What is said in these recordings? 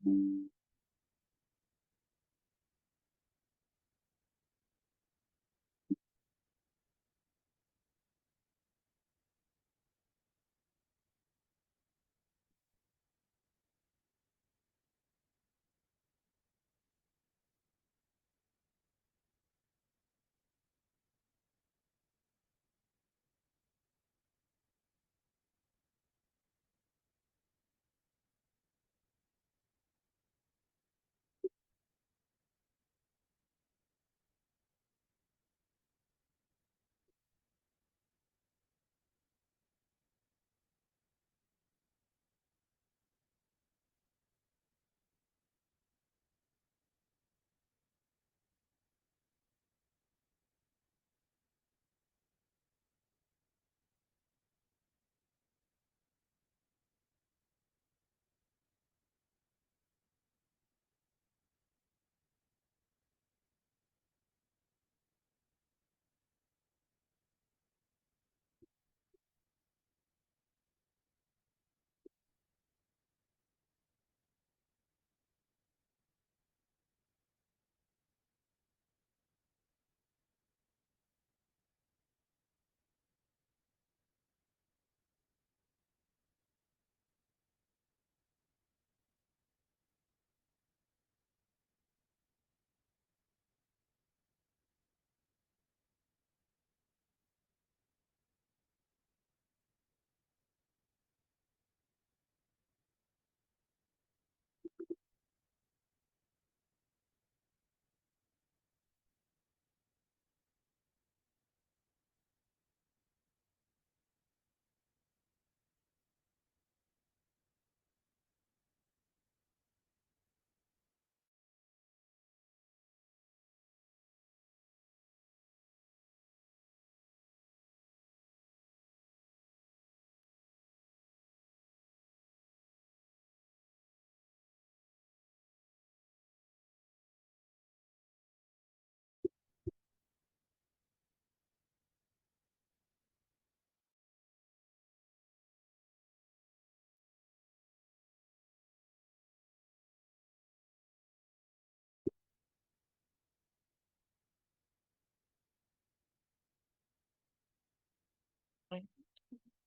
Like,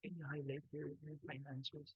can you highlight your finances?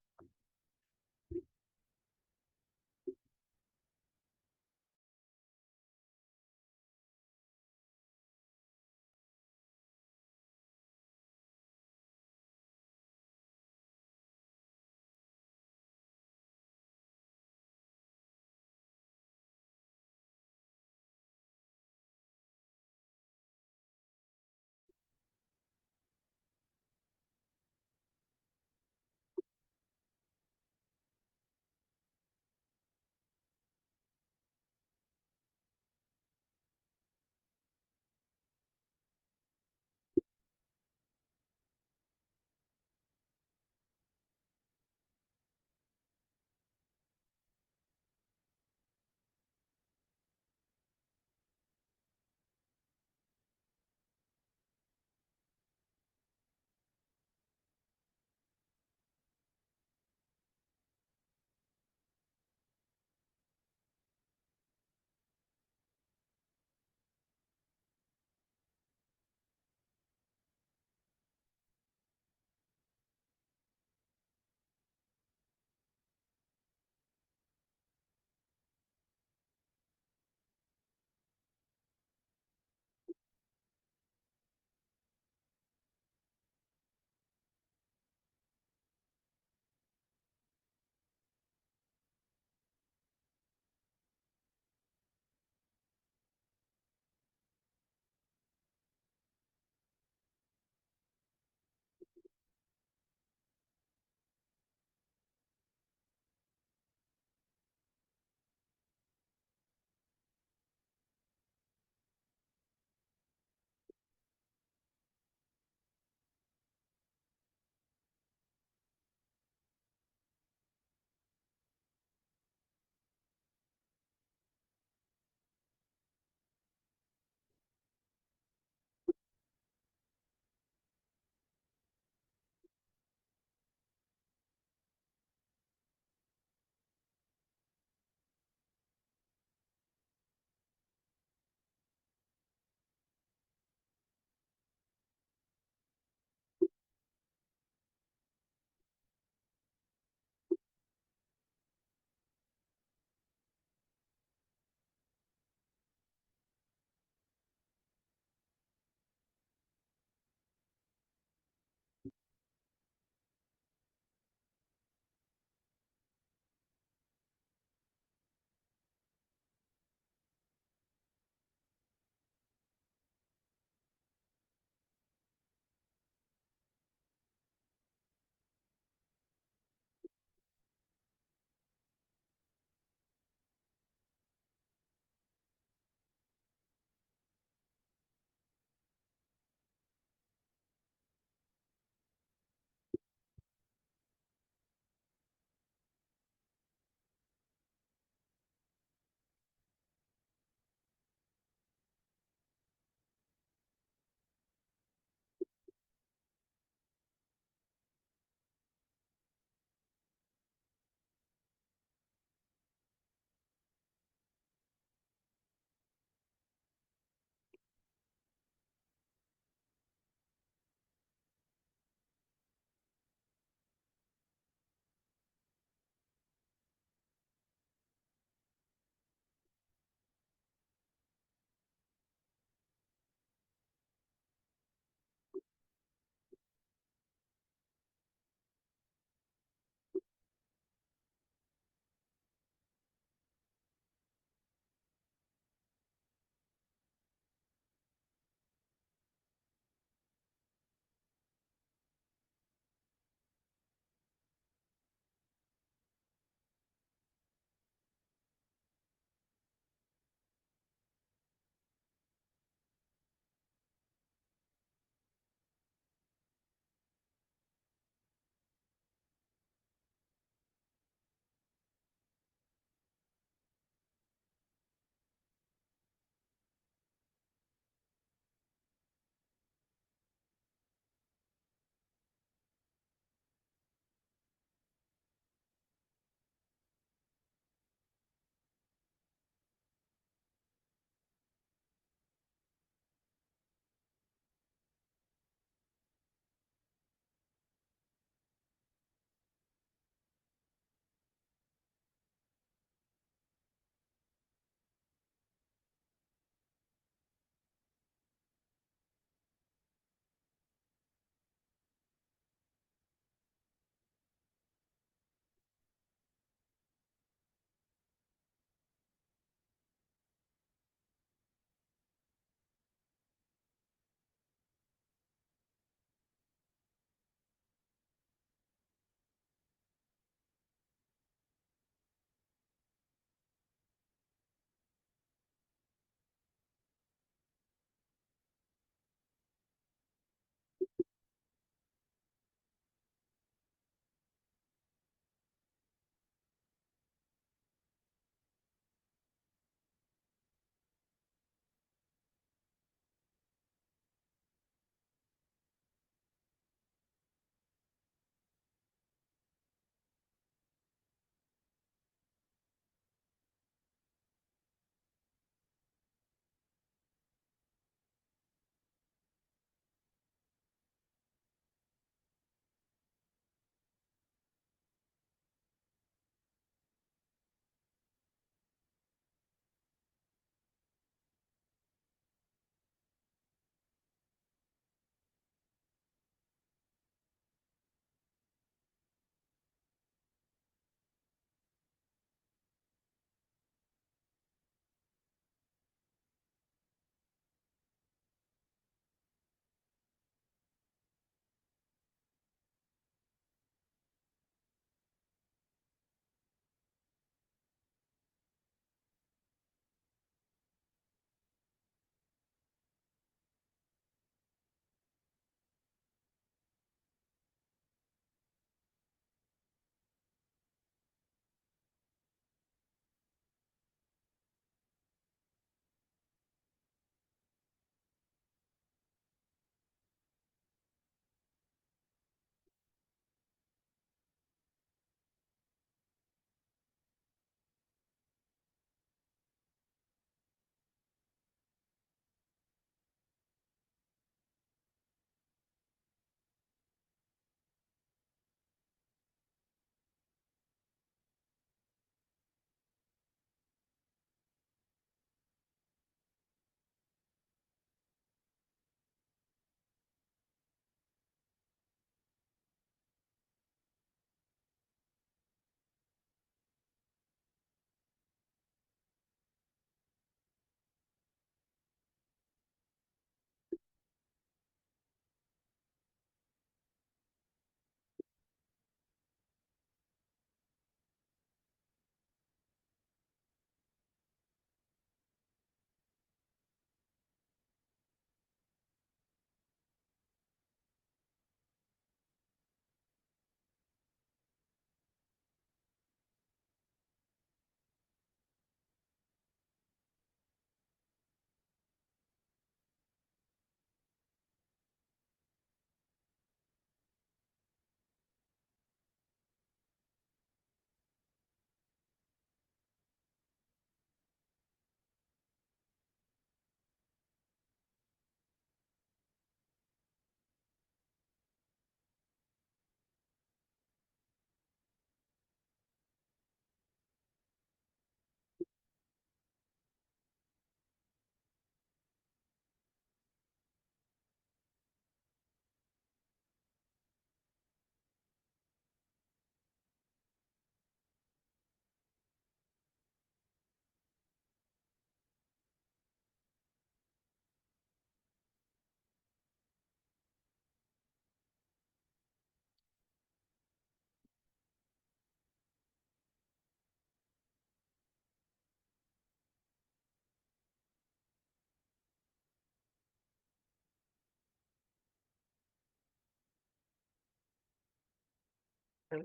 Uh,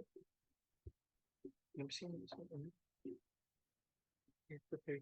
You've seen this one, it's the 30.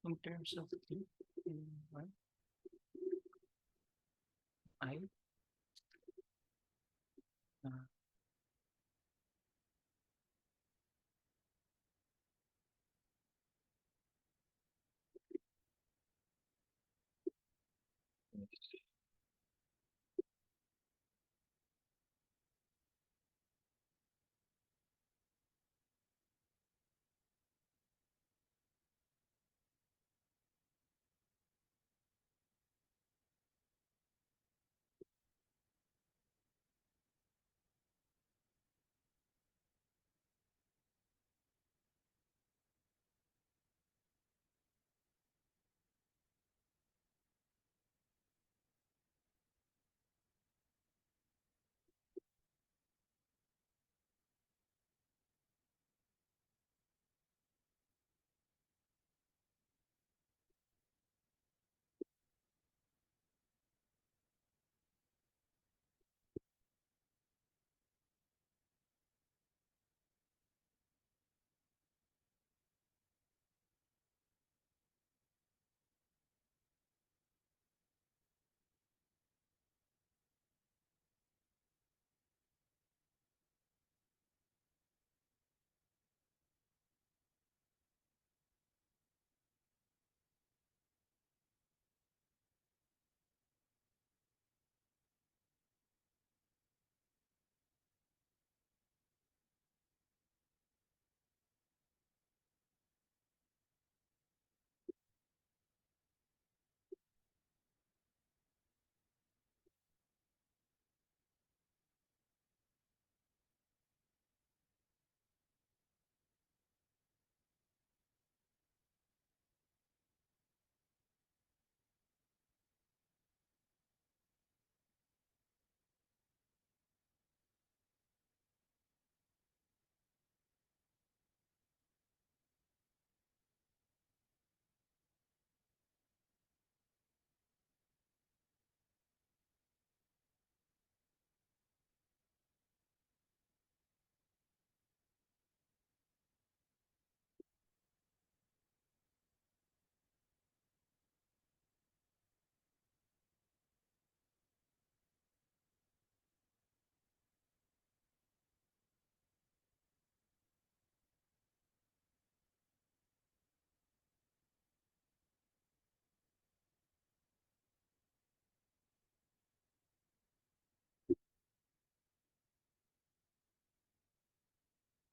in terms of T, what? I, uh,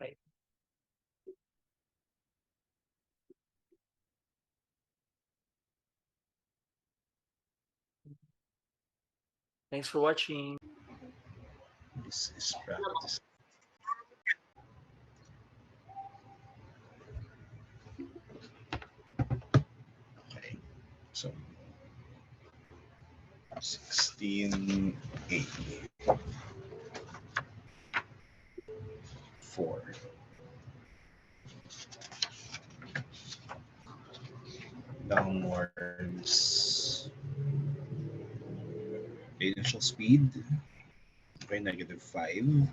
right. Thanks for watching. This is practice. Okay. So 16, 8, 4. Downwards. Initial speed. Okay, -5.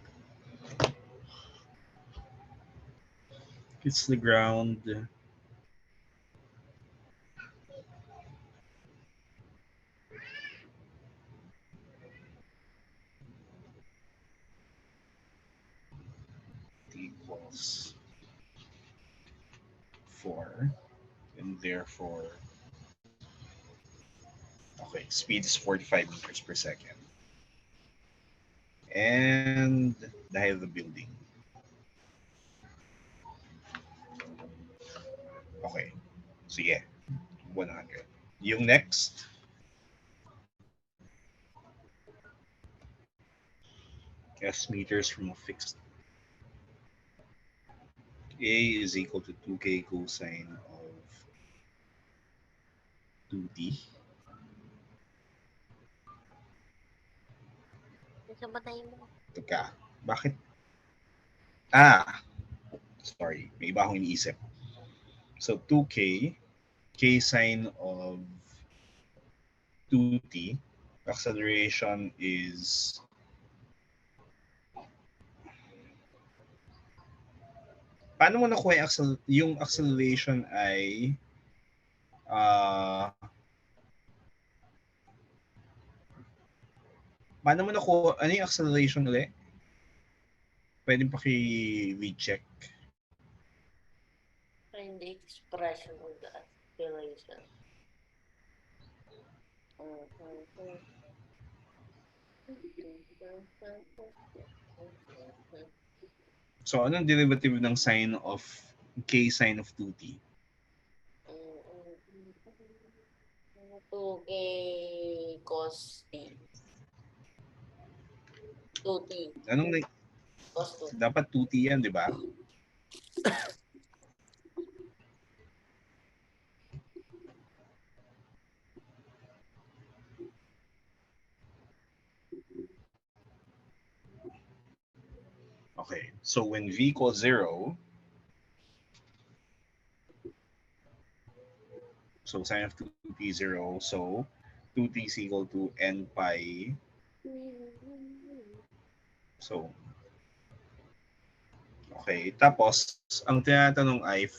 Hits the ground. Equals 4. And therefore, okay, speed is 45 meters per second. And the height of the building. Okay. So yeah, 100. Yung next, S meters from a fixed A is equal to 2k cosine of 2t. Sabatayin mo. Teka, bakit? Ah, sorry. May iba akong iniisip. So 2k, k sine of 2t. Acceleration is paano mo nakuha yung, yung acceleration ay paano mo nakuha, ano yung acceleration ulit? Pwede paki-recheck. Find the expression of the acceleration. So, anong derivative ng sine of k sine of 2t? 2k cos t. 2t Anong cos 2. dapat 2t yan, di ba? Okay, so when v equals 0, so sine of 2t 0, so 2t is equal to n pi. So, okay. Tapos, ang tinatanong ay,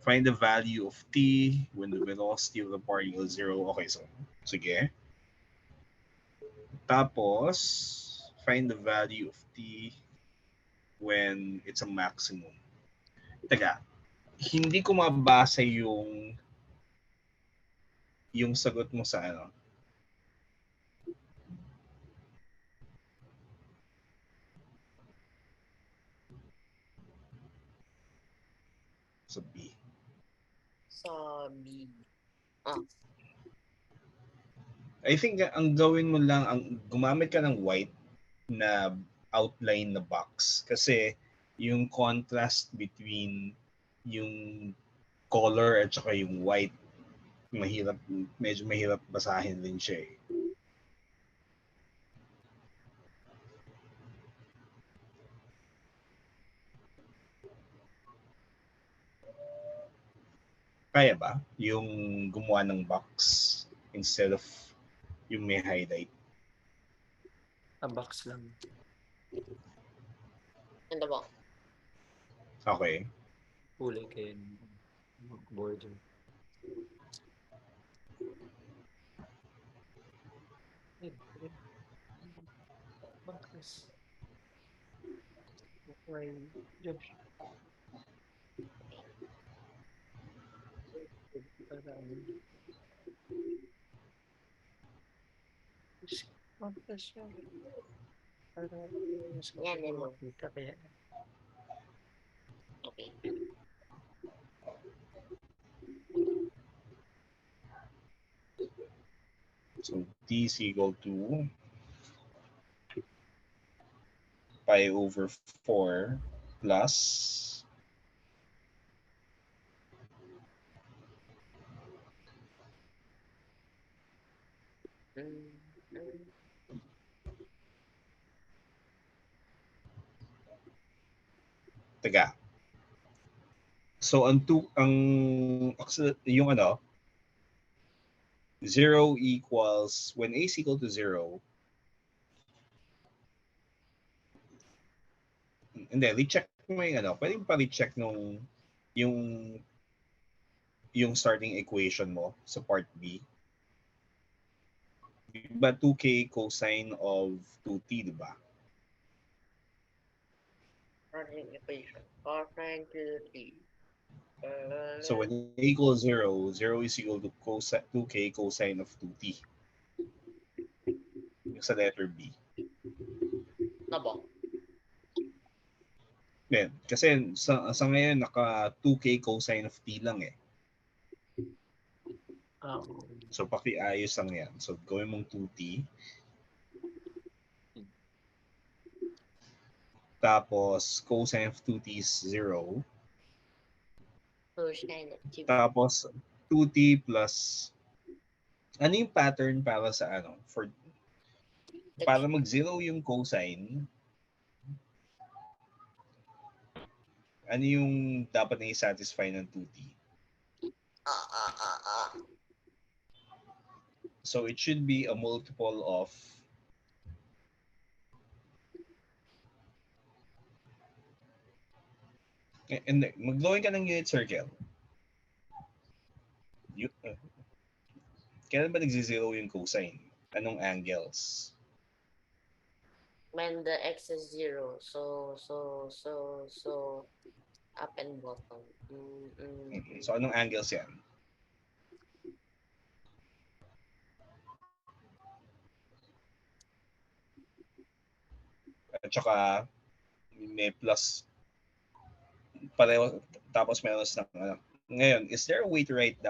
find the value of t when the velocity of the particle is 0. Okay, so, sige. Tapos, find the value of t when it's a maximum. Teka, hindi ko mabasa yung sagot mo sa ano. Sa B. Sa B. I think ang gawin mo lang, ang gumamit ka ng white na outline na box kasi yung contrast between yung color at saka yung white medyo mahirap basahin din siya eh. Kaya ba yung gumawa ng box instead of yung may highlight? A box lang. In the box. Okay. Kulay kayo border. Boxes. Okay. Yan, yan mo. Kaya Okay. So t is equal to pi over 4 plus Teka. So yung ano 0 equals when a is equal to 0. Hindi, recheck mo yung ano. Pwede pa recheck yung starting equation mo sa part B. Diba 2k cosine of 2t, diba? Starting equation. Cosine 2t. So when a equals 0, 0 is equal to 2k cosine of 2t. Yung sa letter B. Nabo. Yan. Kasi sa ngayon, naka 2k cosine of t lang eh. So pakiayos lang yan. So gawin mong 2t. Tapos cosine of 2t is 0. Cosine of 2t. Tapos 2t plus ano yung pattern para sa ano? Para mag-0 yung cosine, ano yung dapat na i-satisfy ng 2t? So it should be a multiple of and mag-drawing ka ng unit circle. Kailan ba nagsi-zero yung cosine? Anong angles? When the x is 0. So up and bottom. So, anong angles yan? At saka, may plus pareho, tapos meron ng ano. Ngayon, is there a way to write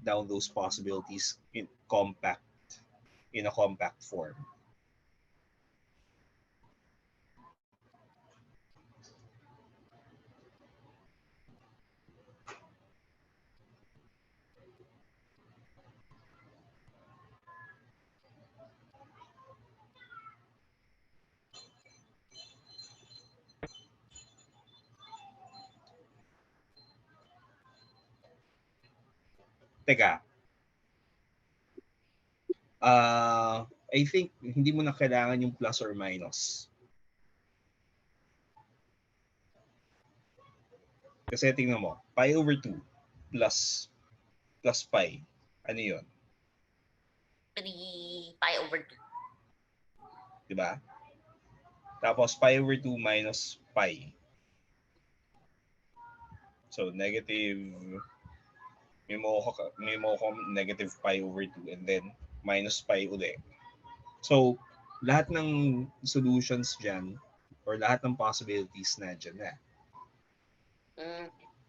down those possibilities in a compact form? Teka. I think hindi mo na kailangan yung plus or minus. Kasi tingnan mo, pi over 2 plus pi. Ano yun? 3 pi over 2. Diba? Tapos pi over 2 minus pi. So negative, may mo negative pi over 2 and then minus pi ulit. So lahat ng solutions dyan or lahat ng possibilities na dyan na.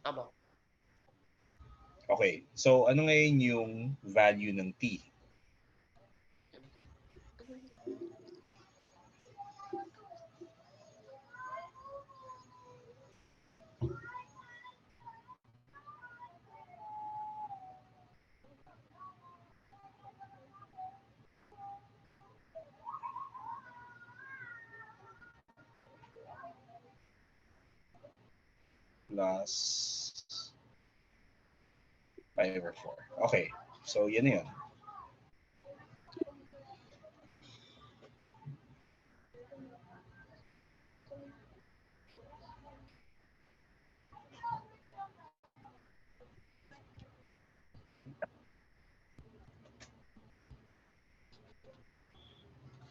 Abo. Okay, so ano ngayon yung value ng t? Plus pi over 4. Okay, so yan na yun.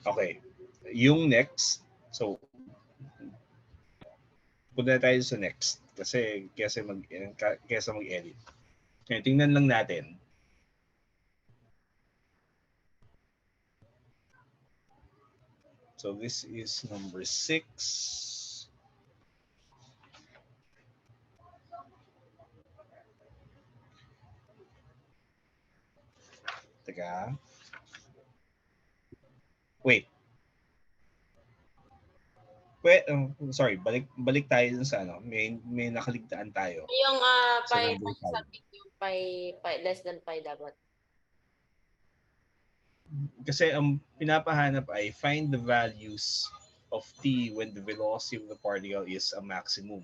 Okay, yung next, so punta tayo sa next kasi kesa mag-edit. Okay, tingnan lang natin. So this is number 6. Teka. Wait. Sorry, balik tayo dun sa ano. May nakaligtaan tayo. Yung Sa pi, number 5. sabi yung pi less than pi dapat. Kasi ang pinapahanap ay find the values of t when the velocity of the particle is a maximum.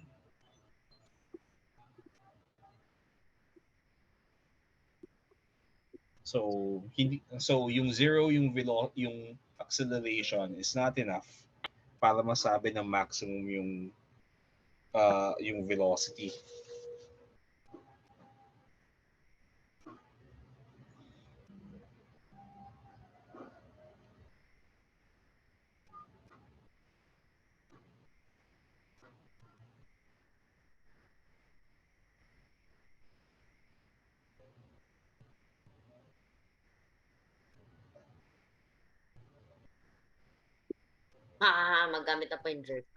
So yung 0 yung acceleration is not enough para masabi na maximum yung velocity. Magamit na po yung jerk.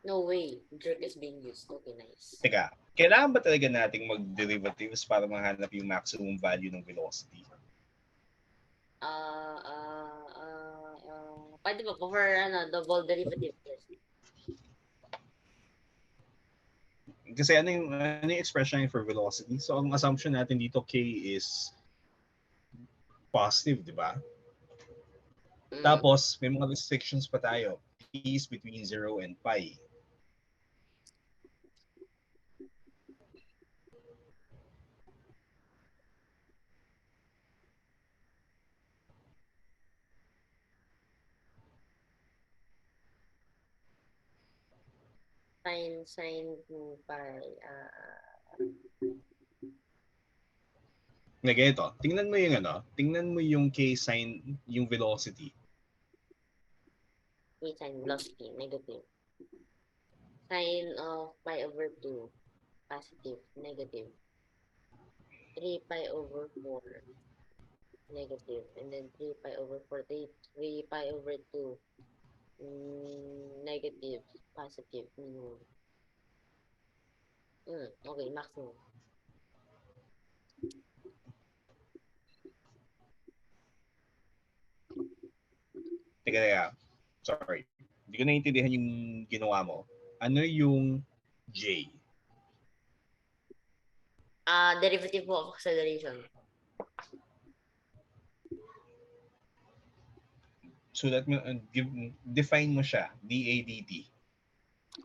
No way. Jerk is being used. Okay, nice. Teka, kailangan ba talaga nating mag-derivatives para mahanap yung maximum value ng velocity? Pwede ba for double derivative? Kasi ano yung expression for velocity? So ang assumption natin dito k is positive, di ba? Tapos may mga restrictions pa tayo. T is between 0 and pi. Sine by Na ganito, tingnan mo yung tingnan mo yung K sine, yung velocity. sine velocity, negative. Sine of pi over 2, positive, negative. 3 pi over 4, negative. And then 3 pi over 4, 3 pi over 2, negative, positive, minimum. Okay, maximum. Teka. Sorry. Hindi ko naiintindihan yung ginawa mo. Ano yung J? Derivative po of acceleration. Sulat mo, define mo siya, dA dt.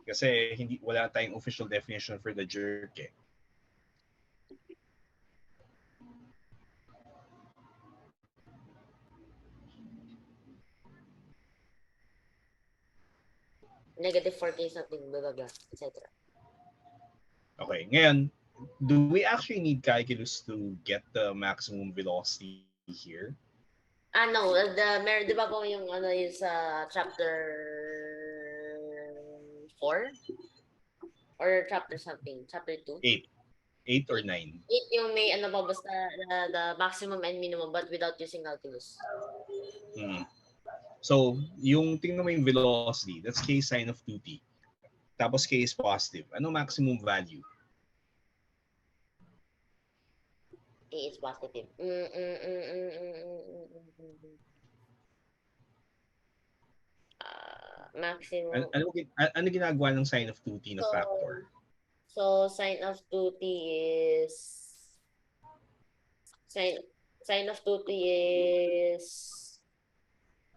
Kasi wala tayong official definition for the jerk eh. Negative 40 something, blah, blah, blah, etc. Okay, ngayon, do we actually need calculus to get the maximum velocity here? No, meron, di ba po yung ano yung sa chapter 4? Or chapter something? Chapter 2? 8. 8 or 9. 8 yung may ano pa, basta the maximum and minimum but without using calculus. So, yung tingnan mo yung velocity, that's K sine of 2t. Tapos K is positive. Ano maximum value? K is positive. Maximum. Ano ginagawa ng sine of 2t na factor? So, sine of 2t is sine of 2t is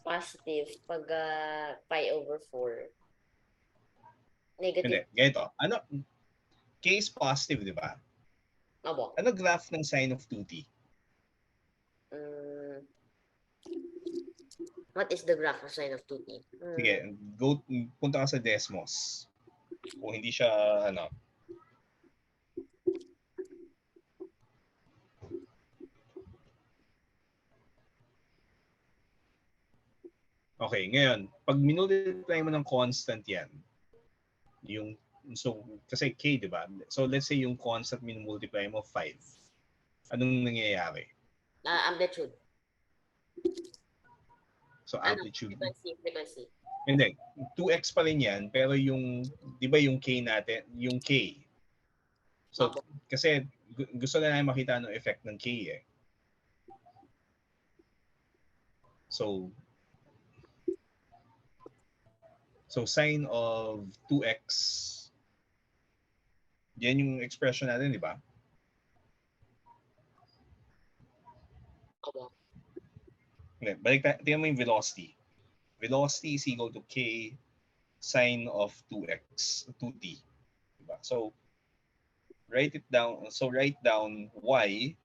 positive pag pi over 4. Negative. Hindi, ganito. Ano, K is positive, di ba? Abo. Ano graph ng sine of 2t? What is the graph of sine of 2t? Sige, punta ka sa Desmos. Kung hindi siya, ano. Okay, ngayon, pag minultiply mo ng constant yan, yung, so, kasi K, di ba? So, let's say yung constant minultiply mo 5. Anong nangyayari? Amplitude. So, amplitude. Frequency. Hindi, 2x pa rin yan, pero yung, di ba yung K natin, yung K. So, kasi gusto na namin makita ng effect ng K eh. So sine of 2x, yan yung expression natin, di ba? Okay, tingnan mo yung velocity. Velocity is equal to K sine of 2x, 2t. Diba? So, write down y.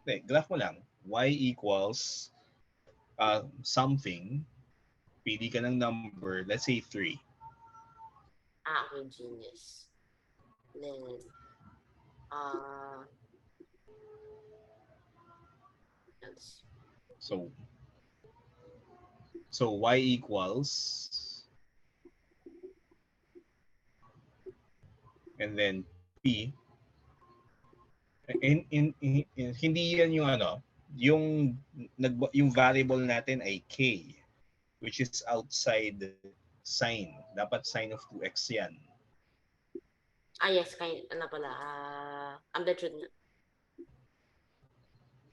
Okay, graph mo lang. Y equals something. Pili ka ng number, let's say 3. Okay, genius. Then, so y equals, and then p. Hindi yan yung ano, yung variable natin ay k, which is outside sine. Dapat sine of 2x yan. Yes, ano pala, amplitude na.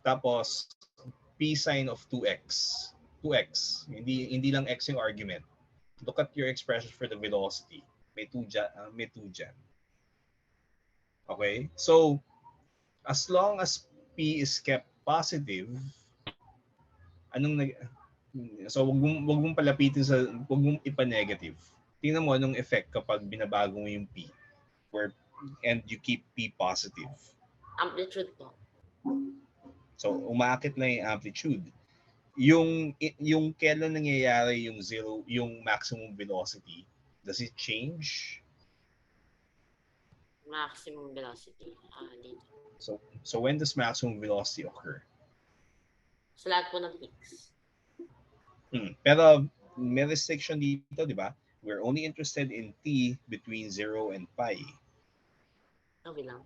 Tapos, p sine of 2x. 2x. Hindi lang x yung argument. Look at your expression for the velocity. May 2 dyan. Okay? So, as long as p is kept positive, so wag mong palapitin wag mong ipa-negative. Tingnan mo anong effect kapag binabago mo yung p and you keep p positive. Amplitude po. So umaakit na yung amplitude. Yung kailan nangyayari yung maximum velocity, does it change Maximum velocity. Dito. So when does maximum velocity occur? Sa lahat po ng peaks. Pero may restriction dito, di ba? We're only interested in t between 0 and pi. Okay lang.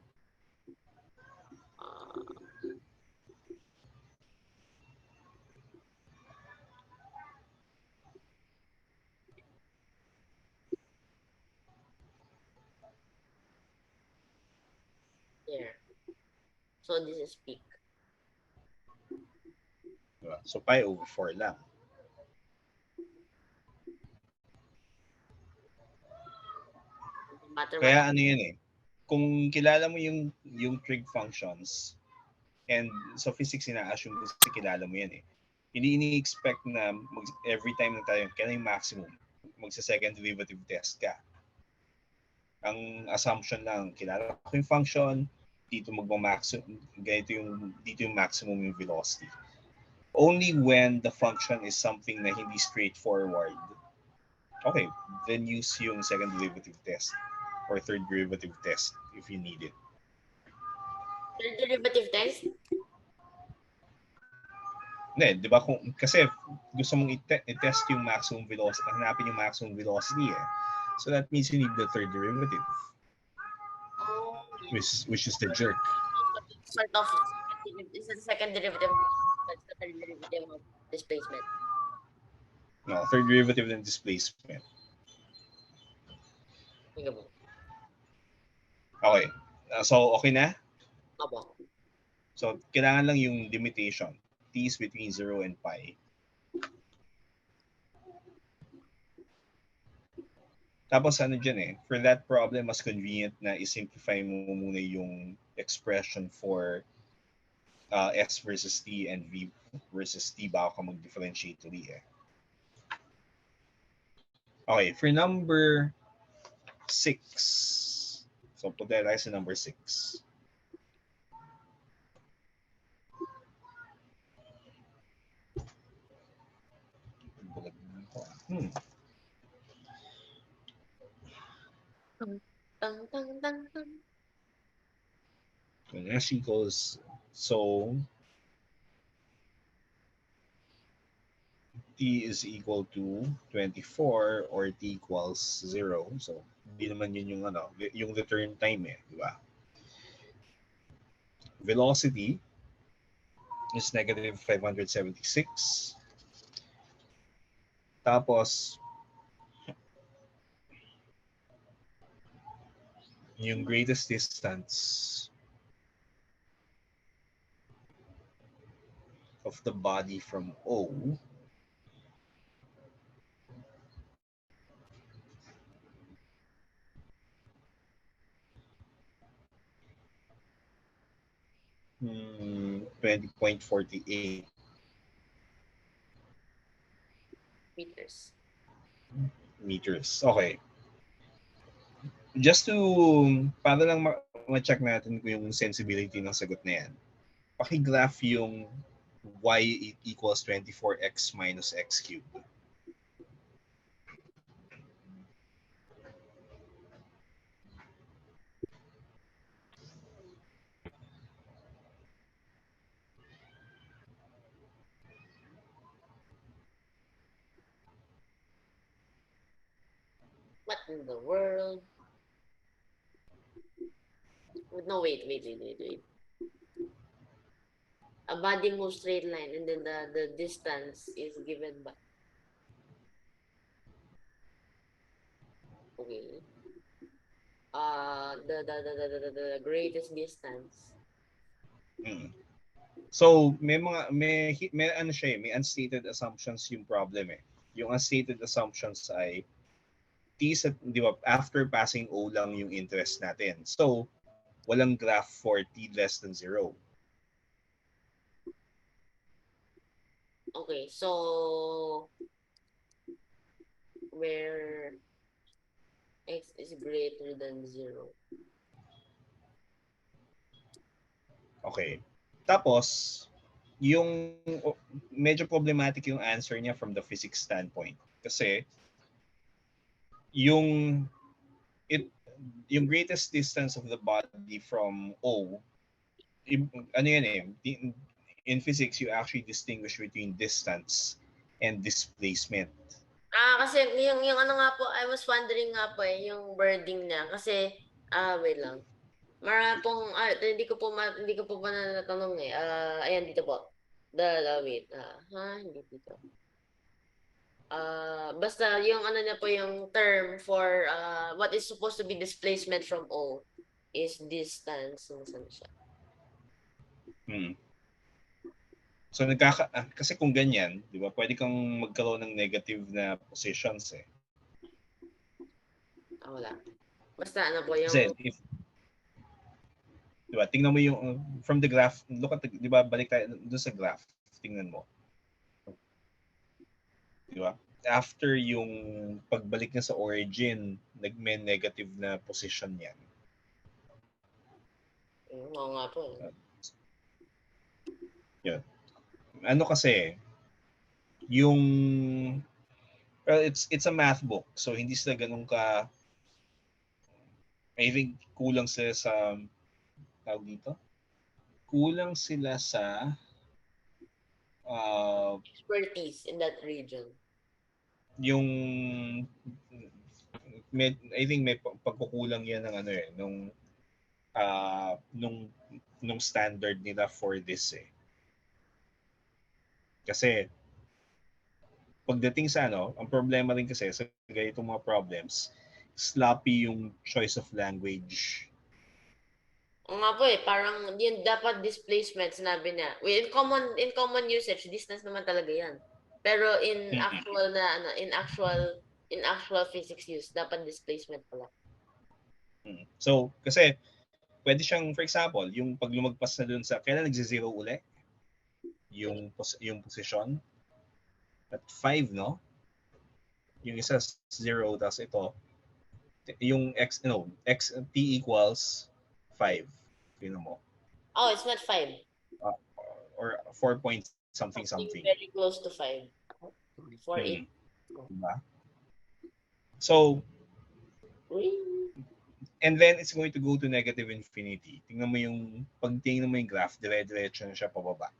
There. So this is peak. Diba? So pi over 4 lang. Matter Kaya what. ano yun eh. Kung kilala mo yung trig functions, and sa physics ina-assume kasi kilala mo yan eh. Hindi ini-expect na every time na tayo, kailan yung maximum, magsa-second derivative test ka. Ang assumption lang, kilala ko yung function, dito magma-maximum, dito yung maximum yung velocity. Only when the function is something na hindi straightforward, okay, then use yung second derivative test or third derivative test if you need it. Third derivative test? Hindi, di ba kasi gusto mong i-test yung maximum velocity, hanapin yung maximum velocity eh. So that means you need the third derivative. Oh, yes. Which is the jerk. Sort of, is the second derivative, that's the third derivative of displacement. No, third derivative ng displacement. Okay. So, okay na? Opo. So, kailangan lang yung limitation. T is between 0 and pi. Tapos ano dyan eh, for that problem, mas convenient na i-simplify mo muna yung expression for S versus T and V versus T bago ka mag-differentiate uli eh. Okay, for number 6. So, punta tayo sa number 6. When S equals, so T is equal to 24 or T equals 0. So, hindi naman yun yung yung return time eh, di ba? Velocity is negative 576. Tapos, yung greatest distance of the body from O — 20.48 meters. Okay. Just to, para lang ma-check natin kung yung sensibility ng sagot na yan, paki-graph yung y equals 24x minus x cubed. What in the world? No, wait. A body moves straight line and then the distance is given by. Okay. The greatest distance. So, may ano siya, may unstated assumptions yung problem eh. Yung unstated assumptions ay T sa, di ba, after passing O lang yung interest natin. So, walang graph for T less than 0. Okay, so where x is greater than 0. Okay. Tapos, yung medyo problematic yung answer niya from the physics standpoint. Kasi, yung greatest distance of the body from O, ano yan eh, in physics, you actually distinguish between distance and displacement. Kasi yung ano nga po, I was wondering nga po yung wording niya. Kasi, wait lang. Hindi ko po pa natanong eh. Ayan, dito po. Wait. Hindi dito. Basta yung ano niya po, yung term for what is supposed to be displacement from O is distance. Nasaan siya? So kasi kung ganyan, 'di ba? Pwede kang magkaroon ng negative na positions eh. Wala. Basta ano po yung Kasi if 'di ba? Tingnan mo yung from the graph, look at 'di ba? Balik tayo doon sa graph. Tingnan mo. 'Di ba? After yung pagbalik niya sa origin, nagme negative na position yan. Oo nga po. Yun. Ano kasi, yung it's a math book, so hindi sila ganun ka, I think kulang sila sa tawag dito, kulang sila sa expertise in that region. Yung I think may pagkukulang yan ng ano eh, nung standard nila for this eh. Kasi pagdating sa ano, ang problema rin kasi sa ganitong mga problems, sloppy yung choice of language. Oo nga po eh, parang yun dapat displacement sinabi niya. In common usage, distance naman talaga yan. Pero in actual physics use, dapat displacement pala. So, kasi pwede siyang, for example, yung pag lumagpas na dun sa, kailan nagsi-zero uli? Yung position at 5, no? Yung isa 0, tapos ito, yung x t equals 5. Tingnan mo. Oh, it's not 5. Or 4 point something. Very close to 5. 4.8. Diba? So, and then it's going to go to negative infinity. Tingnan mo yung graph, dire-diretso na siya pababa.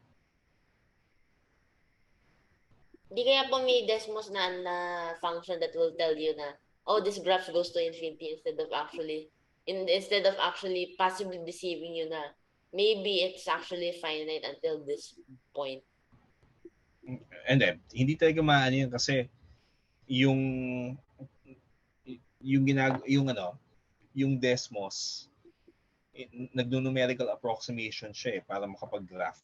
Di kaya po may Desmos na function that will tell you na, oh, this graph goes to infinity instead of actually possibly deceiving you na maybe it's actually finite until this point. And then, hindi talaga maano yun kasi yung Desmos, nagno-numerical approximation siya eh para makapag-graph.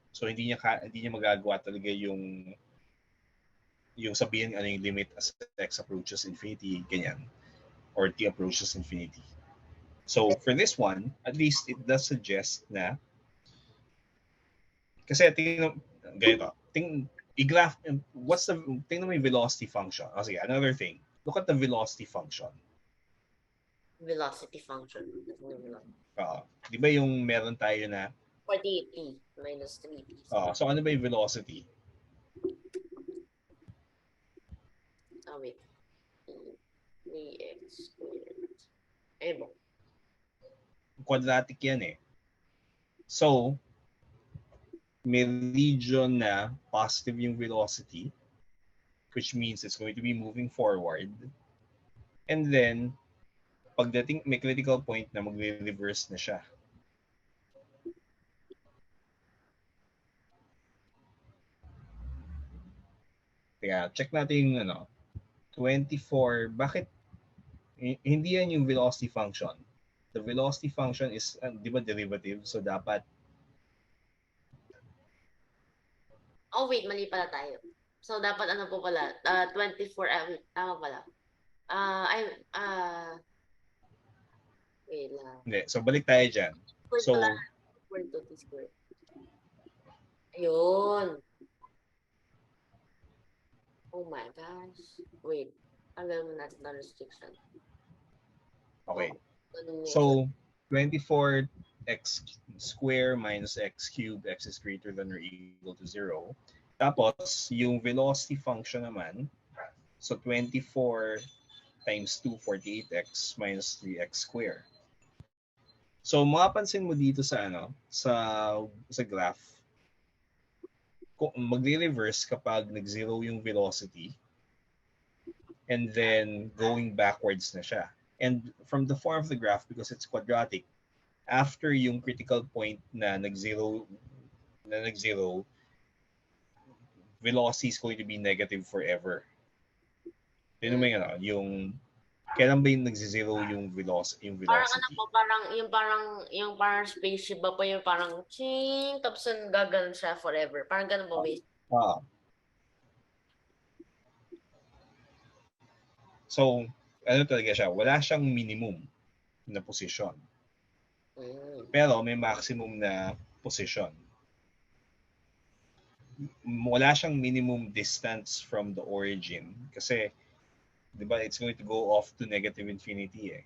So hindi niya magagawa talaga yung sabihin ano yung limit as x approaches infinity, ganyan, or t approaches infinity. So for this one, at least it does suggest na kasi tingnan mo yung velocity function. Okay, another thing. Look at the velocity function. Velocity function. Di ba yung meron tayo na 48p minus 3p. So ano ba yung velocity? Wait. 3x squared. Quadratic yan eh. So, may region na positive yung velocity, which means it's going to be moving forward. And then, pagdating may critical point na magre-reverse na siya. Kaya check natin yung 24. Bakit hindi yan yung velocity function? The velocity function is di ba derivative? So dapat wait, mali pala tayo. So dapat ano po pala? 24 wait, tama pala. Wait lang. Hindi. So balik tayo dyan. So ayun. Oh my gosh. Wait. Alam mo natin na restriction. Okay. So, 24 x square minus x cubed, x is greater than or equal to 0. Tapos, yung velocity function naman, so 24 times 2, 48x minus 3x squared. So mapapansin mo dito sa sa graph, kung magre-reverse kapag nag-zero yung velocity and then going backwards na siya. And from the form of the graph, because it's quadratic, after yung critical point na nag-zero, velocity is going to be negative forever. Yun naman yung kailan ba yung nag-zero yung velocity? Parang ano po, yung parang spaceship ba po yung parang ching, tapos gaganon siya forever. Parang ganun po ba? So, ano talaga siya? Wala siyang minimum na posisyon. Pero may maximum na posisyon. Wala siyang minimum distance from the origin kasi 'di ba it's going to go off to negative infinity eh.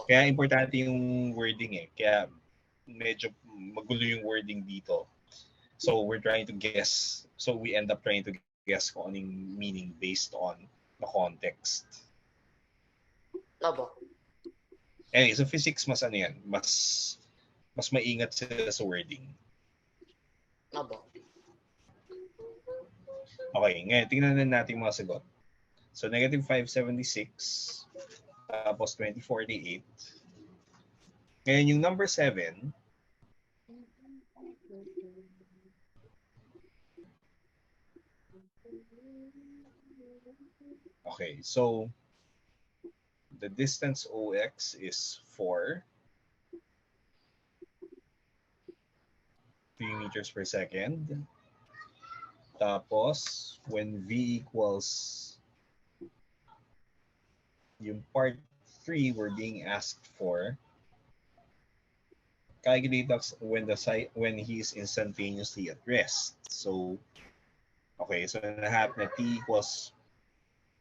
Kaya importante yung wording eh. Kaya medyo magulo yung wording dito. So we're trying to guess. So we end up trying to guess kung anong meaning based on the context. Anyway, so physics mas ano yan, mas maingat sila sa wording. Okay, ngayon tingnan na natin mga sagot. So negative 576 tapos 2048. Ngayon yung number 7, okay, so the distance OX is 4 3 meters per second. Tapos, when V equals yung part 3 we're being asked for, calculate when he is instantaneously at rest. So, okay, so nahanap na T equals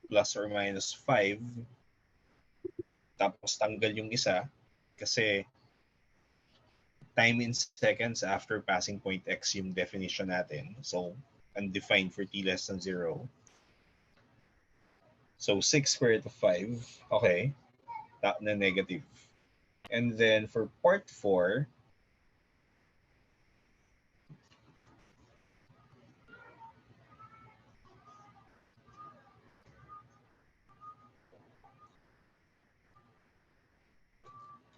plus or minus 5. Tapos tanggal yung isa kasi time in seconds after passing point X yung definition natin. So, undefined for T less than 0. So, 6 square root of 5. Okay. Tap na negative. And then, for part 4,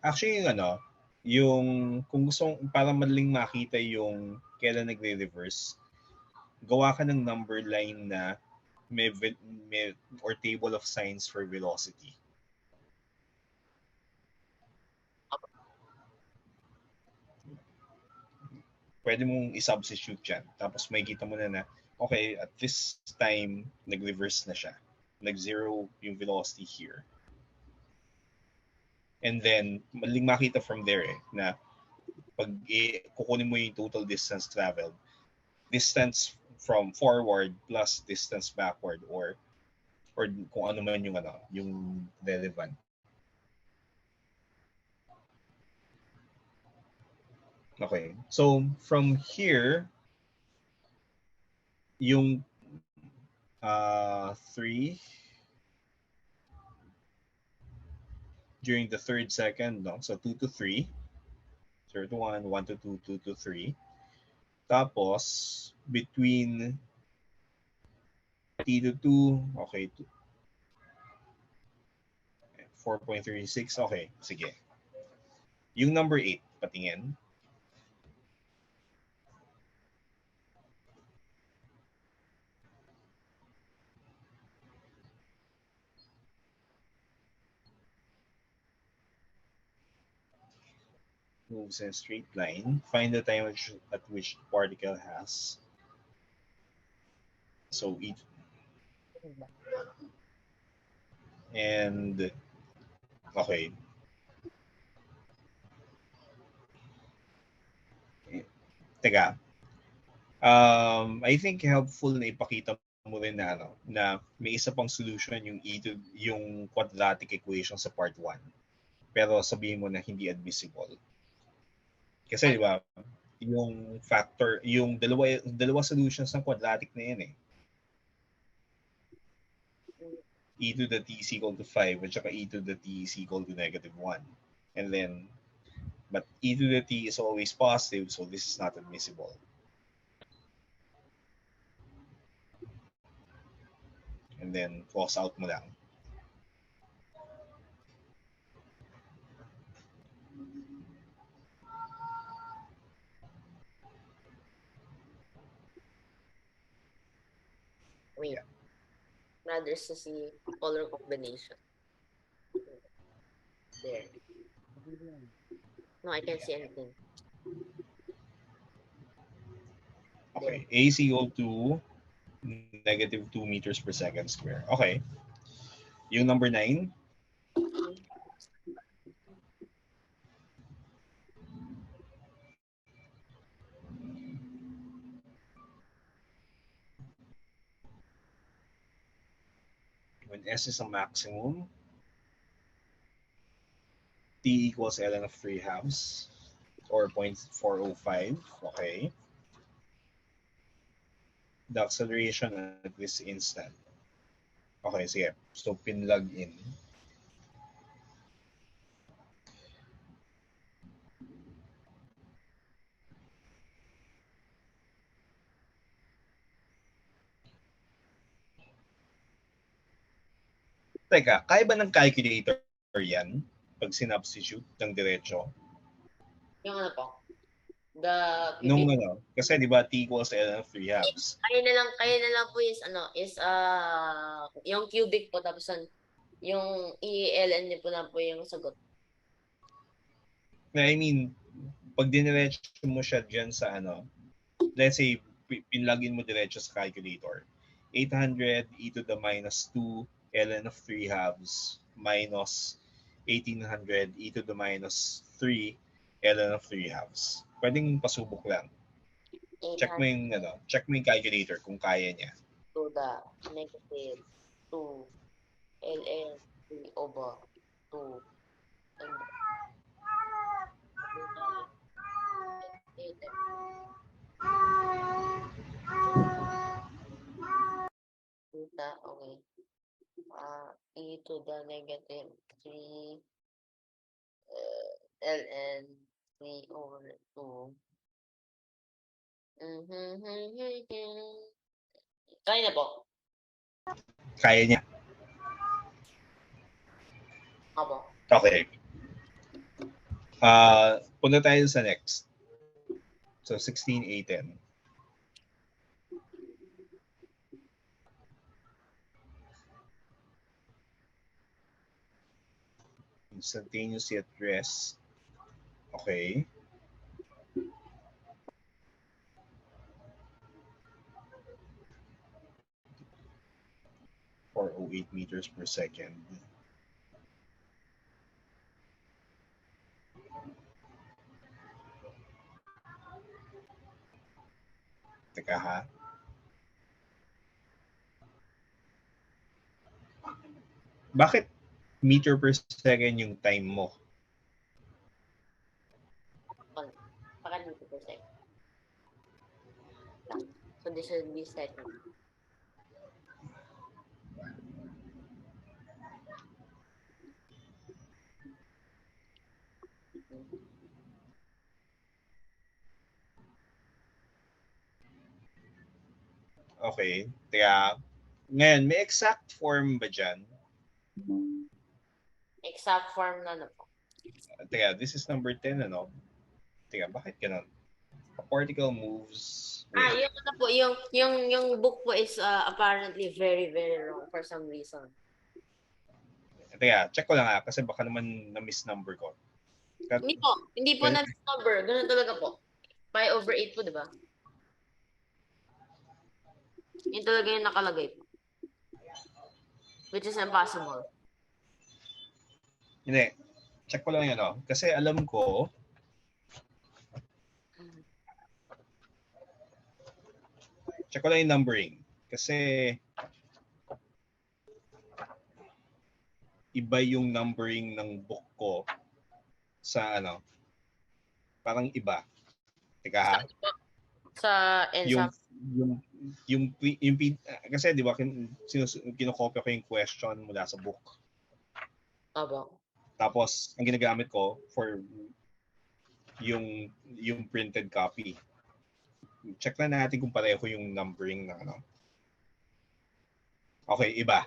actually yung kung gusto para madaling makita yung kailan nagre-reverse, gawa ka ng number line na may or table of signs for velocity. Pwede mong i-substitute yan. Tapos may kita mo na okay, at this time, nag-reverse na siya. Nag-zero yung velocity here. And then, maling makita from there na pag kukunin mo yung total distance traveled, distance from forward plus distance backward or kung ano man yung relevant. Okay. So from here, yung 3 during the third second, no? So 2 to 3, 0 to 1, 1 to 2, 2 to 3. Tapos between T to 2, okay, 4.36, okay, sige. Yung number 8, patingin. Moves in a straight line. Find the time at which the particle has. So each. And okay. Teka. I think helpful na ipakita mo rin na may isa pang solution yung quadratic equation sa part 1. Pero sabihin mo na hindi admissible. Kasi di ba, yung factor, yung dalawa solutions ng quadratic na yan eh. e to the t is equal to 5 at saka e to the t is equal to -1. And then, but e to the t is always positive, so this is not admissible. And then, cross out mo lang. Wait. Yeah. Rather to see color combination. There. No, I can't see anything. Okay, a is equal to -2 meters per second square. Okay. Yung number 9, when S is a maximum, T equals ln of 3/2 or 0.405. Okay. The acceleration at this instant. Okay, sige. So, pinlog in. Teka, kaya ba ng calculator yan? Pag sinubstitute ng diretso? Yung ano po? The Nung cubic. ano, kasi di ba T equals ln of 3/2. Kaya na lang po is yung cubic po tapos yung ELN niyo po na po yung sagot. I mean, pag diniretso mo siya dyan sa ano, let's say, pinlagin mo diretso sa calculator, 800 e to the -2 ln of 3/2 minus 1800 e to the -3 ln of 3/2. Pwedeng pasubok lang. Check mo yung calculator kung kaya niya. To the -2 ln 3 over 2 and okay. E to the -3 ln 3 over 2. Kaya na po. Kaya niya. Ako. Okay. Punta tayo sa next. So, 16A10. Instantaneously at rest. Okay. Or 08 meters per second. Teka ha. Bakit meter per second yung time mo? Baka dito per second. So this should be second. Okay. Kaya, ngayon, may exact form ba dyan? Exact form na po. Teka, this is number 10, ano? Teka, bakit ganun? A particle moves... Yung ano po, yung book po is apparently very, very wrong for some reason. Teka, check ko lang ha, kasi baka naman na-miss number ko. Hindi po na-number. Ganun talaga po. 5/8 po, di ba? Yun talaga yung nakalagay po. Which is impossible. Hindi. Check ko lang yun, no? Kasi alam ko, check ko lang yung numbering. Kasi, iba yung numbering ng book ko sa ano, parang iba. Teka ha? Sa ENSAM. kasi di ba kinokopya ko yung question mula sa book. Abo. Tapos ang ginagamit ko for yung printed copy. Check na natin kung pareho yung numbering ng ano. Okay, iba.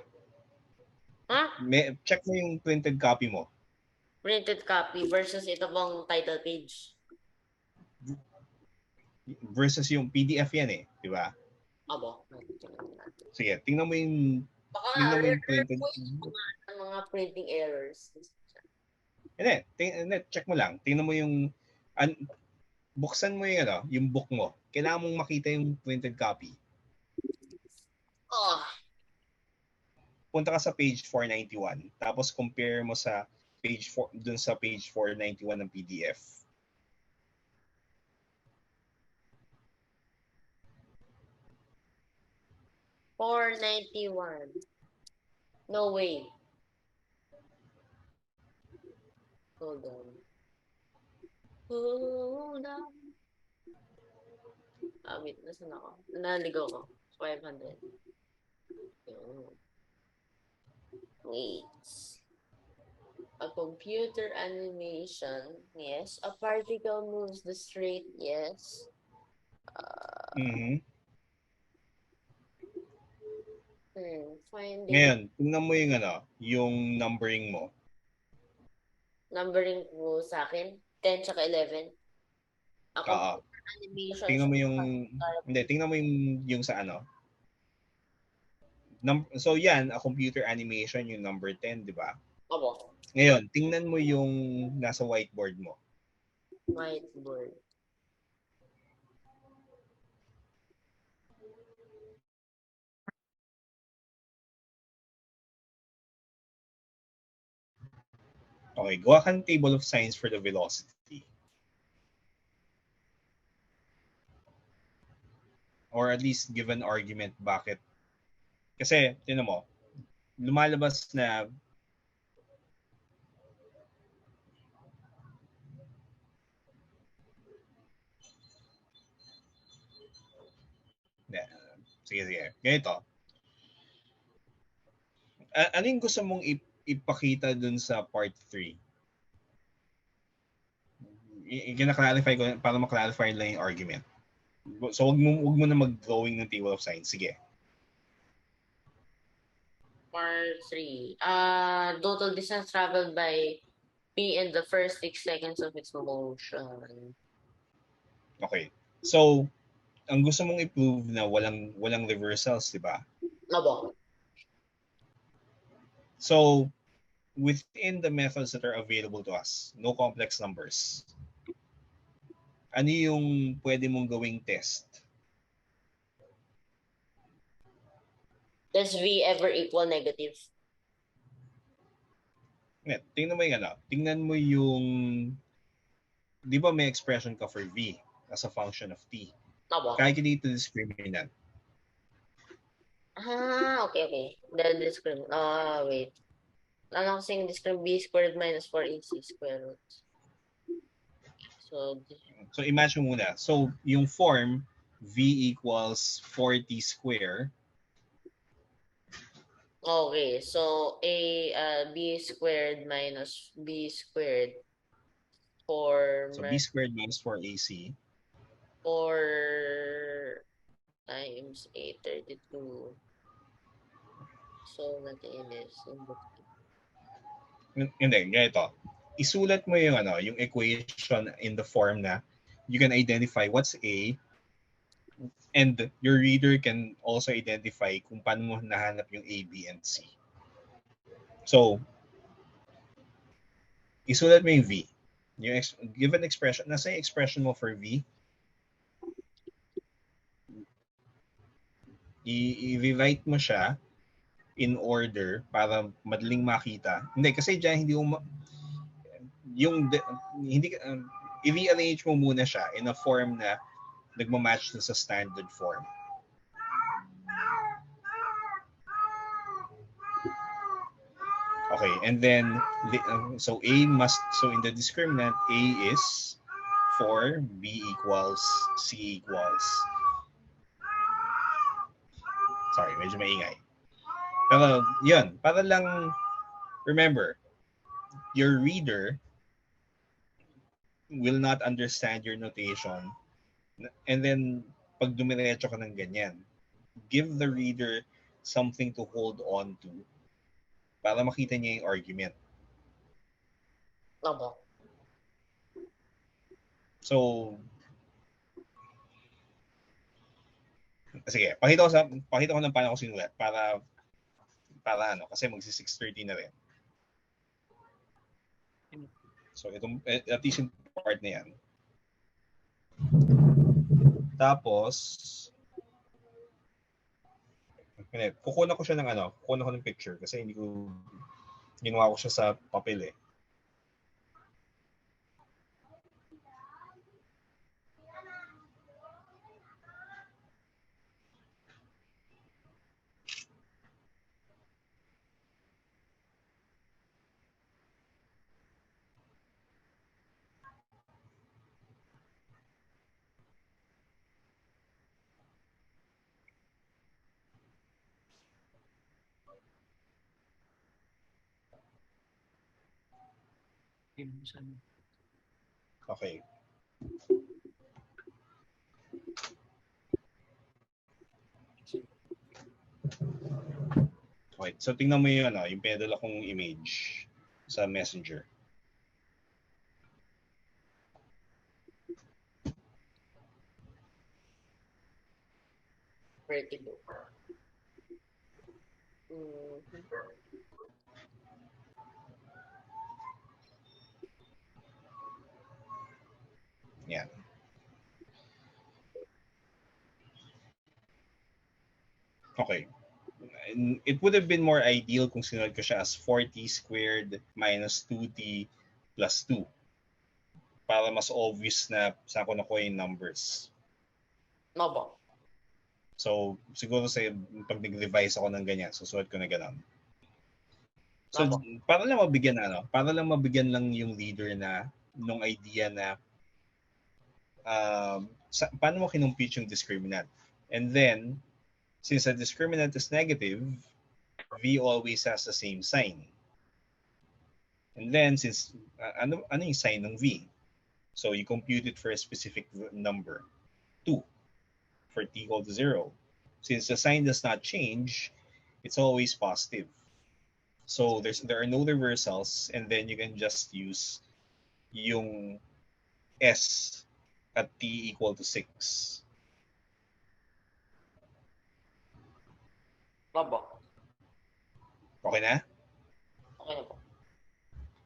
Ha? Check mo yung printed copy mo. Printed copy versus ito pong title page. Versus yung PDF yan eh, di ba? Abo. Sige, tingnan mo yung printed. Mga printing errors. Hindi, check mo lang. Tingnan mo yung buksan mo yung yung book mo. Kailangan mong makita yung printed copy. Oh. Punta ka sa page 491. Tapos compare mo sa page 4 dun sa page 491 ng PDF. $491. No way. Hold on. Hold on. Wait, nasan ako? Naligaw ko. 500. Wait. A computer animation. Yes. A particle moves the straight. Yes. Finding. Ngayon, tingnan mo yung yung numbering mo. Numbering ko sa akin, 10 tsaka 11. Ako, animation. Tingnan mo yung, tingnan mo yung sa so yan, a computer animation, yung number 10, di ba? Opo. Ngayon, tingnan mo yung nasa whiteboard mo. Whiteboard. Okay, gawa ka ng table of signs for the velocity. Or at least give an argument bakit. Kasi, tinan mo, lumalabas na sige. Ganito. Ano yung gusto mong ipakita dun sa part 3? Gina-clarify ko para ma-clarify lang yung argument. So, wag mo na mag-drawing ng table of signs. Sige. Part 3. Total distance traveled by P in the first 6 seconds of its motion. Okay. So, ang gusto mong i-prove na walang reversals, di ba? Opo. So, within the methods that are available to us, no complex numbers, ano yung pwede mong gawing test? Does V ever equal negative? Tingnan mo yung tingnan mo yung, di ba may expression ka for V as a function of T? Opo. Calculate the discriminant. Okay. The discriminant. Wait. Ano kasing discriminant? B squared minus 4AC square root. So, imagine muna. So, yung form, V equals 4T square. Okay. So, B squared minus B squared for... So, B squared minus 4AC. 4 times 832. So, natin is... Hindi, ganito. Isulat mo yung yung equation in the form na you can identify what's A and your reader can also identify kung paano mo nahanap yung A, B, and C. So, isulat mo yung V. Yung given expression, nasa yung expression mo for V? I-rewrite mo siya in order para madaling makita. Hindi, kasi dyan hindi mo i-rearrange mo muna siya in a form na nagmamatch na sa standard form. Okay, and then so in the discriminant, A is 4, B equals, C equals. Sorry, medyo maingay. Pero yun, para lang remember, your reader will not understand your notation. And then, pag dumiretso ka ng ganyan, give the reader something to hold on to para makita niya yung argument. Opo. So, sige, pakita ko ng paano ko sinulat para ano, kasi magsi 6:30 na rin. So, itong, at least yung part na yan. Tapos, kukuha ko siya ng kukuha ko ng picture kasi hindi ko, ginawa ko siya sa papel eh. Okay. Okay, so tingnan mo yun, yung pinadala kong image sa Messenger. Vertigo. Mm-hmm. Yan. Okay. It would have been more ideal kung sinulat ko siya as 4t squared minus 2t plus 2 para mas obvious na saan ko nakuha yung numbers. Opo. So, siguro pag nag-revise ako ng ganyan, susulat ko na ganun. So, para lang mabigyan lang yung reader na nung idea na paano mo kinumpute yung discriminant. And then, since the discriminant is negative, V always has the same sign. And then, since, ano yung sign ng V? So, you compute it for a specific number, 2, for t equal to 0. Since the sign does not change, it's always positive. So, there are no reversals, and then you can just use yung S at t equal to 6. Opo. Okay na? Okay na po.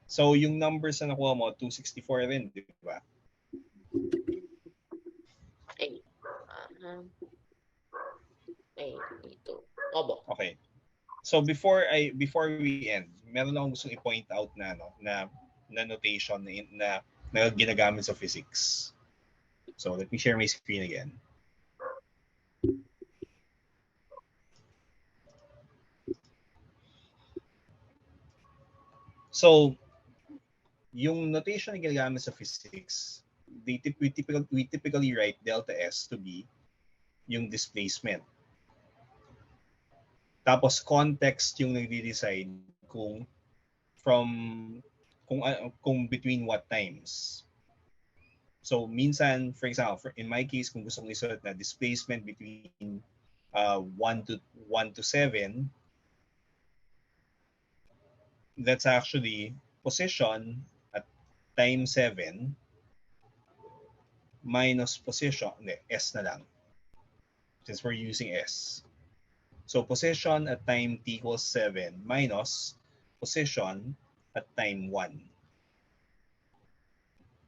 So, yung numbers na nakuha mo, 264 rin, di ba? Ito. Opo. Okay. So, before we end, meron akong gustong i-point out na notation na ginagamit sa physics. So, let me share my screen again. So, yung notation na ginagamit sa physics, we typically write delta S to be yung displacement. Tapos context yung nagde-decide kung between what times. So minsan, for example, in my case, kung gusto kong isulat na displacement between 1 to 7, that's actually position at time 7 minus position, S na lang, since we're using S. So position at time t equals 7 minus position at time 1.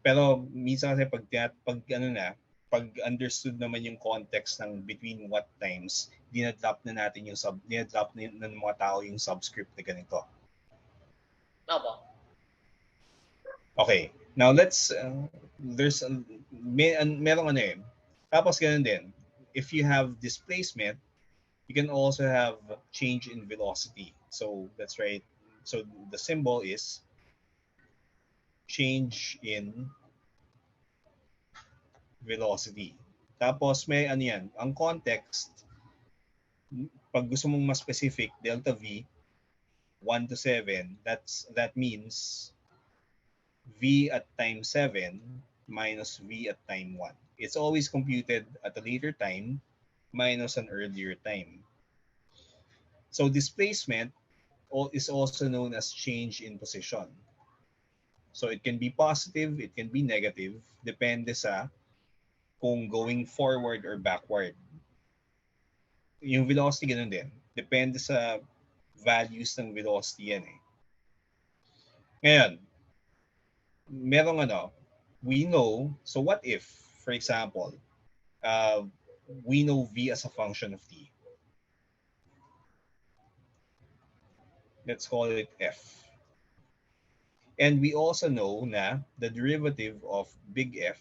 Pero minsan kasi pag understood naman yung context ng between what times, dinadrop na natin yung dinadrop na ng mga tao yung subscript na ganito. Opo. Okay. Now let's merong Tapos ganun din. If you have displacement, you can also have change in velocity. So that's right. So the symbol is change in velocity. Tapos may yan. Ang context pag gusto mong mas specific, delta V, 1 to 7, that means V at time 7 minus V at time 1. It's always computed at a later time minus an earlier time. So displacement is also known as change in position. So it can be positive, it can be negative, depende sa kung going forward or backward. Yung velocity ganun din. Depende sa values ng velocity yan eh. Ngayon, merong we know, so what if, for example, we know V as a function of T. Let's call it F. And we also know na the derivative of big F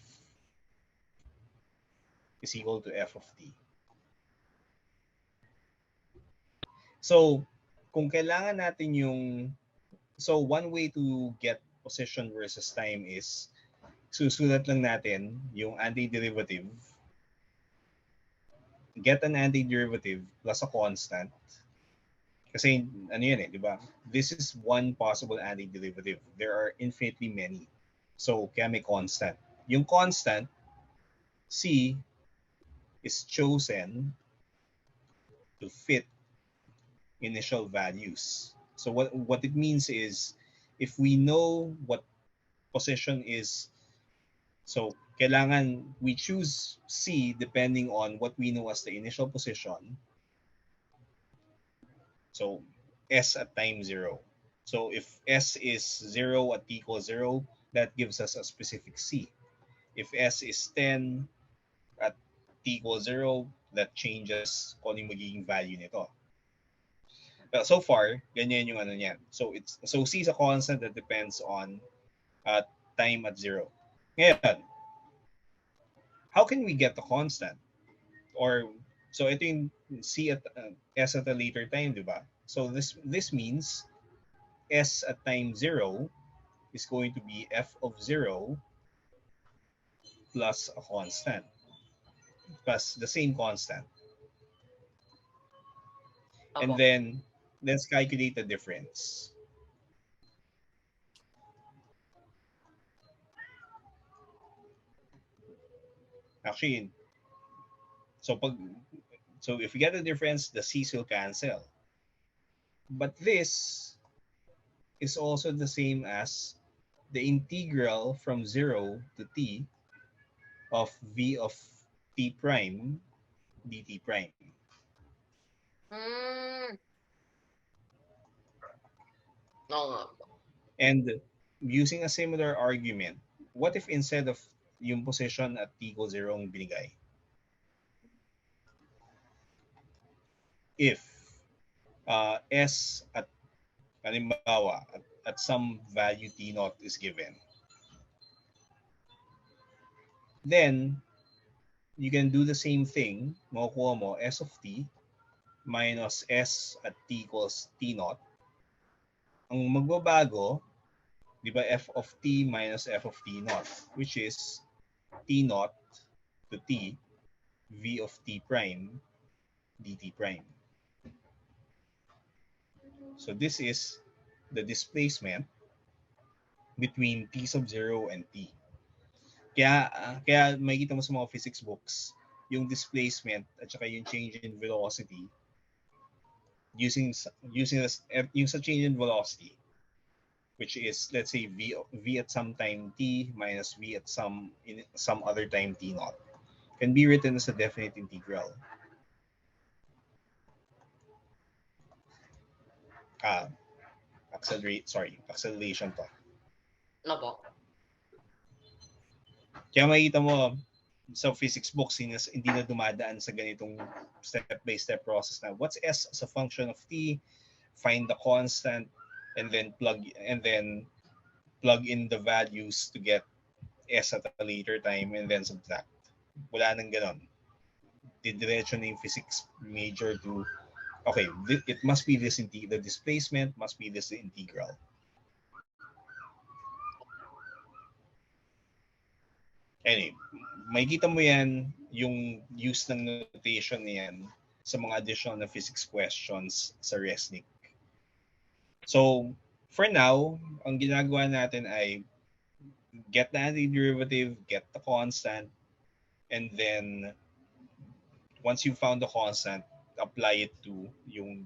is equal to F of T. So, kung kailangan natin so one way to get position versus time is susulat lang natin yung antiderivative, get an antiderivative plus a constant. Kasi yan di ba? This is one possible antiderivative. There are infinitely many. So, kaya may constant. Yung constant, C, is chosen to fit initial values. So what it means is, if we know what position is, so kailangan we choose C depending on what we know as the initial position. So S at time 0. So if S is 0 at T equals 0, that gives us a specific C. If S is 10 at T equals 0, that changes kung yung magiging value nito. But so far, ganyan yung niyan. So C is a constant that depends on time at 0. Ngayon, how can we get the constant? Or so ito yung C at S at a later time, di ba? So this means S at time 0 is going to be F of 0 plus a constant, plus the same constant. And then let's calculate the difference. Actually, so if we get the difference, the C's will cancel. But this is also the same as the integral from 0 to T of V of T prime dt prime. And using a similar argument, what if instead of yung position at T equals 0 ang binigay? If S at halimbawa at some value T naught is given, then you can do the same thing. Makukuha mo S of T minus S at T equals T naught. Ang magbabago, di ba, F of T minus F of T naught, which is T naught to T V of T prime dt prime. So this is the displacement between T sub 0 and T. Kaya makikita mo sa mga physics books, yung displacement at saka yung change in velocity using yung sa change in velocity, which is, let's say, v at some time T minus V at some other time T naught, can be written as a definite integral. Acceleration to. No po. Kaya makikita mo sa physics books, hindi na dumadaan sa ganitong step-by-step process na what's S as a function of T, find the constant, and then plug in the values to get S at a later time and then subtract. Wala nang ganon. Didiretso na yung physics major to, okay, it must be this the displacement must be this integral. Anyway, makikita mo yan, yung use ng notation niyan sa mga additional na physics questions sa RESNIC. So, for now, ang ginagawa natin ay get the antiderivative, get the constant, and then once you found the constant, apply it to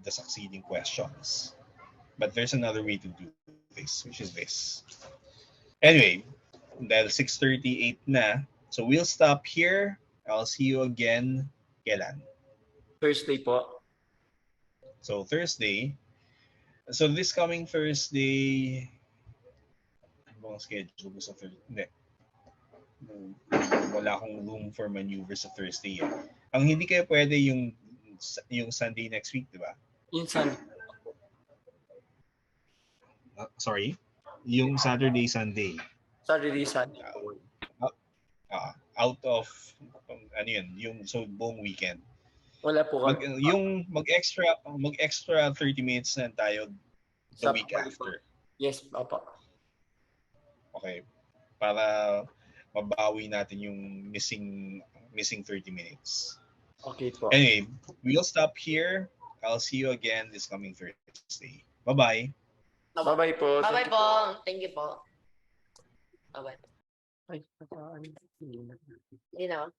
the succeeding questions. But there's another way to do this, which is this. Anyway, dahil 6:38 na, so we'll stop here. I'll see you again. Kailan? Thursday po. So Thursday. So this coming Thursday, ano bang schedule ko sa Thursday? Hindi. Wala akong room for maneuver sa Thursday. Ang hindi kayo pwede yung Sunday next week, di ba? Yung Sunday. Sorry? Yung Saturday, Sunday. Saturday, Sunday. Out of, ano yun, so buong weekend. Wala po kami. Mag-extra 30 minutes na tayo the Sa week Monday after. Yes, papa. Okay. Para mabawi natin yung missing 30 minutes. Okay po. Anyway, we'll stop here. I'll see you again this coming Thursday. Bye-bye. Bye-bye po. Bye-bye po. Thank you po. Bye-bye. Ay, hindi na. Hindi na.